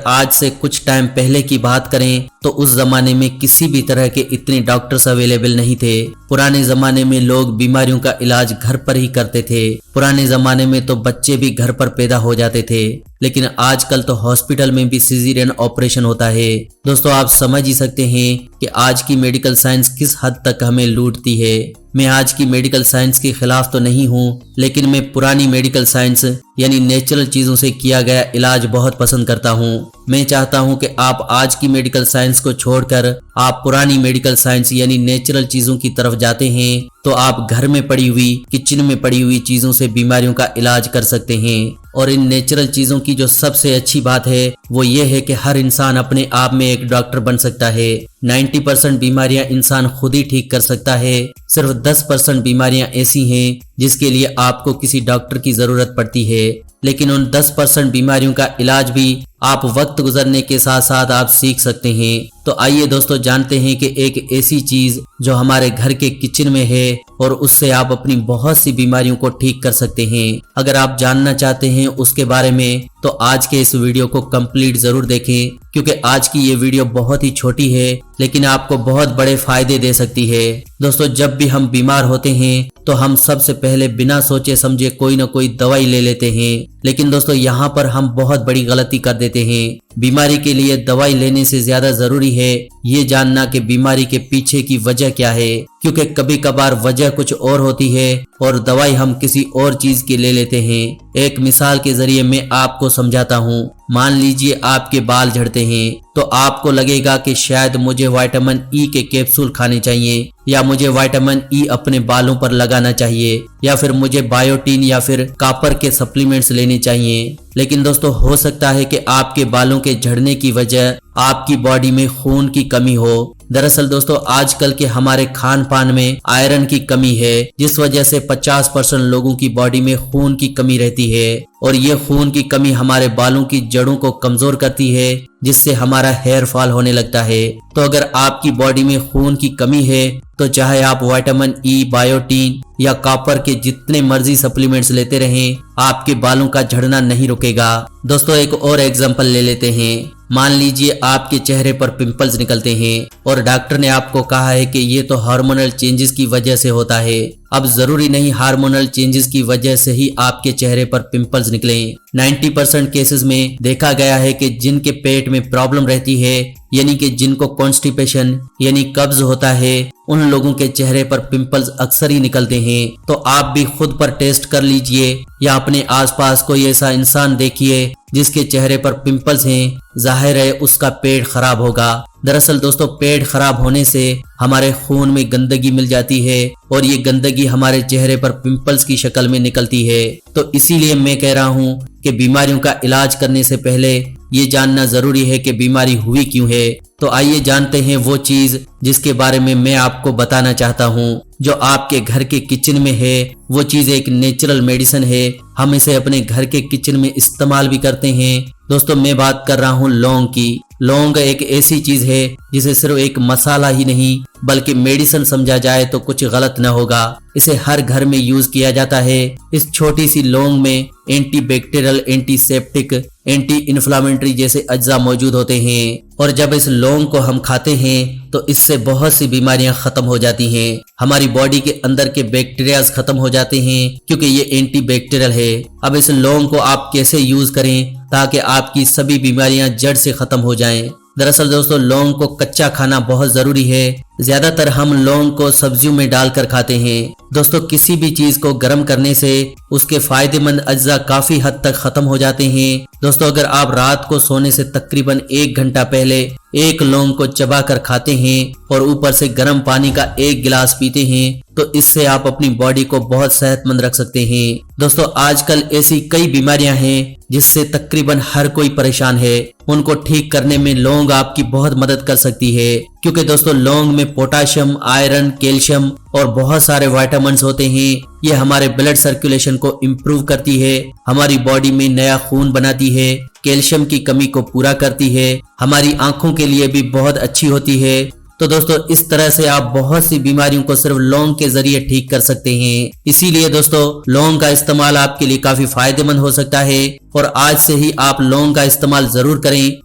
आज से कुछ टाइम पहले की बात करें तो उस जमाने में किसी भी तरह के इतने डॉक्टर्स अवेलेबल नहीं थे। पुराने जमाने में लोग बीमारियों का इलाज घर पर ही करते थे। पुराने जमाने में तो बच्चे भी घर पर पैदा हो जाते थे, लेकिन आजकल तो हॉस्पिटल में भी सिजेरियन ऑपरेशन होता है। दोस्तों आप समझ ही सकते हैं कि आज की मेडिकल साइंस किस हद तक हमें लूटती है। मैं आज की मेडिकल साइंस के खिलाफ तो नहीं हूँ, लेकिन मैं पुरानी मेडिकल साइंस यानी नेचुरल चीजों से किया गया इलाज बहुत पसंद करता हूँ। मैं चाहता हूँ कि आप आज की मेडिकल साइंस को छोड़कर आप पुरानी मेडिकल साइंस यानी नेचुरल चीजों की तरफ जाते हैं, तो आप घर में पड़ी हुई, किचन में पड़ी हुई चीजों से बीमारियों का इलाज कर सकते हैं। और इन नेचुरल चीजों की जो सबसे अच्छी बात है वो ये है कि हर इंसान अपने आप में एक डॉक्टर बन सकता है। 90% बीमारियां इंसान खुद ही ठीक कर सकता है। सिर्फ 10% बीमारियां ऐसी हैं जिसके लिए आपको किसी डॉक्टर की जरूरत पड़ती है, लेकिन उन 10% बीमारियों का इलाज भी आप वक्त गुजरने के साथ साथ आप सीख सकते हैं। तो आइए दोस्तों जानते हैं कि एक ऐसी चीज जो हमारे घर के किचन में है और उससे आप अपनी बहुत सी बीमारियों को ठीक कर सकते हैं। अगर आप जानना चाहते हैं उसके बारे में तो आज के इस वीडियो को कंप्लीट जरूर देखें, क्योंकि आज की ये वीडियो बहुत ही छोटी है लेकिन आपको बहुत बड़े फायदे दे सकती है। दोस्तों जब भी हम बीमार होते हैं तो हम सबसे पहले बिना सोचे समझे कोई ना कोई दवाई ले लेते हैं, लेकिन दोस्तों यहाँ पर हम बहुत बड़ी गलती कर देते हैं। बीमारी के लिए दवाई लेने से ज्यादा जरूरी है ये जानना कि बीमारी के पीछे की वजह क्या है, क्योंकि कभी कभार वजह कुछ और होती है और दवाई हम किसी और चीज की ले लेते हैं। एक मिसाल के जरिए मैं आपको समझाता हूँ। मान लीजिए आपके बाल झड़ते हैं तो आपको लगेगा कि शायद मुझे विटामिन ई के कैप्सूल खाने चाहिए, या मुझे विटामिन ई अपने बालों पर लगाना चाहिए, या फिर मुझे बायोटीन या फिर कॉपर के सप्लीमेंट्स लेने चाहिए। लेकिन दोस्तों हो सकता है कि आपके बालों के झड़ने की वजह आपकी बॉडी में खून की कमी हो। दरअसल दोस्तों आजकल के हमारे खान पान में आयरन की कमी है, जिस वजह से 50% लोगों की बॉडी में खून की कमी रहती है, और ये खून की कमी हमारे बालों की जड़ों को कमजोर करती है, जिससे हमारा हेयर फॉल होने लगता है। तो अगर आपकी बॉडी में खून की कमी है तो चाहे आप विटामिन ई, बायोटीन या कॉपर के जितने मर्जी सप्लीमेंट्स लेते रहें, आपके बालों का झड़ना नहीं रुकेगा। दोस्तों एक और एग्जांपल ले लेते हैं। मान लीजिए आपके चेहरे पर पिंपल्स निकलते हैं और डॉक्टर ने आपको कहा है कि ये तो हार्मोनल चेंजेस की वजह से होता है। अब जरूरी नहीं हार्मोनल चेंजेस की वजह से ही आपके चेहरे पर पिंपल्स निकलें। 90% केसेस में देखा गया है कि जिनके पेट में प्रॉब्लम रहती है, यानी कि जिनको कॉन्स्टिपेशन यानी कब्ज होता है, उन लोगों के चेहरे पर पिंपल्स अक्सर ही निकलते हैं। तो आप भी खुद पर टेस्ट कर लीजिए या अपने आसपास कोई ऐसा इंसान देखिए जिसके चेहरे पर पिंपल्स हैं, जाहिर है उसका पेट खराब होगा। दरअसल दोस्तों पेट खराब होने से हमारे खून में गंदगी मिल जाती है और ये गंदगी हमारे चेहरे पर पिंपल्स की शक्ल में निकलती है। तो इसीलिए मैं कह रहा हूँ कि बीमारियों का इलाज करने से पहले ये जानना जरूरी है कि बीमारी हुई क्यों है। तो आइए जानते हैं वो चीज जिसके बारे में मैं आपको बताना चाहता हूँ, जो आपके घर के किचन में है। वो चीज एक नेचुरल मेडिसिन है, हम इसे अपने घर के किचन में इस्तेमाल भी करते हैं। दोस्तों मैं बात कर रहा हूँ लौंग की। लौंग एक ऐसी चीज है जिसे सिर्फ एक मसाला ही नहीं बल्कि मेडिसिन समझा जाए तो कुछ गलत न होगा। इसे हर घर में यूज किया जाता है। इस छोटी सी लौंग में एंटीबैक्टीरियल, एंटीसेप्टिक, एंटी इन्फ्लामेटरी जैसे अज्जा मौजूद होते हैं, और जब इस लौंग को हम खाते हैं तो इससे बहुत सी बीमारियां खत्म हो जाती हैं। हमारी बॉडी के अंदर के बैक्टीरियाज खत्म हो जाते हैं क्योंकि ये एंटीबैक्टीरियल है। अब इस लौंग को आप कैसे यूज करें ताकि आपकी सभी बीमारियां जड़ से खत्म हो जाएं। दरअसल दोस्तों लौंग को कच्चा खाना बहुत जरूरी है। ज्यादातर हम लौंग को सब्जियों में डालकर खाते हैं। दोस्तों किसी भी चीज को गर्म करने से उसके फायदेमंद अज्जा काफी हद तक खत्म हो जाते हैं। दोस्तों अगर आप रात को सोने से तकरीबन 1 घंटा पहले एक लौंग को चबा कर खाते हैं और ऊपर से गर्म पानी का 1 गिलास पीते हैं तो इससे आप अपनी बॉडी को बहुत सेहतमंद रख सकते हैं। दोस्तों आजकल ऐसी कई बीमारियां हैं जिससे तकरीबन हर कोई परेशान है। उनको ठीक करने में लौंग आपकी बहुत मदद कर सकती है, क्योंकि दोस्तों लौंग में पोटाशियम, आयरन, कैल्शियम और बहुत सारे विटामिन्स होते हैं। ये हमारे ब्लड सर्कुलेशन को इम्प्रूव करती है, हमारी बॉडी में नया खून बनाती है, कैल्शियम की कमी को पूरा करती है, हमारी आंखों के लिए भी बहुत अच्छी होती है। तो दोस्तों इस तरह से आप बहुत सी बीमारियों को सिर्फ लौंग के जरिए ठीक कर सकते हैं। इसीलिए दोस्तों लौंग का इस्तेमाल आपके लिए काफी फायदेमंद हो सकता है और आज से ही आप लौंग का इस्तेमाल जरूर करें।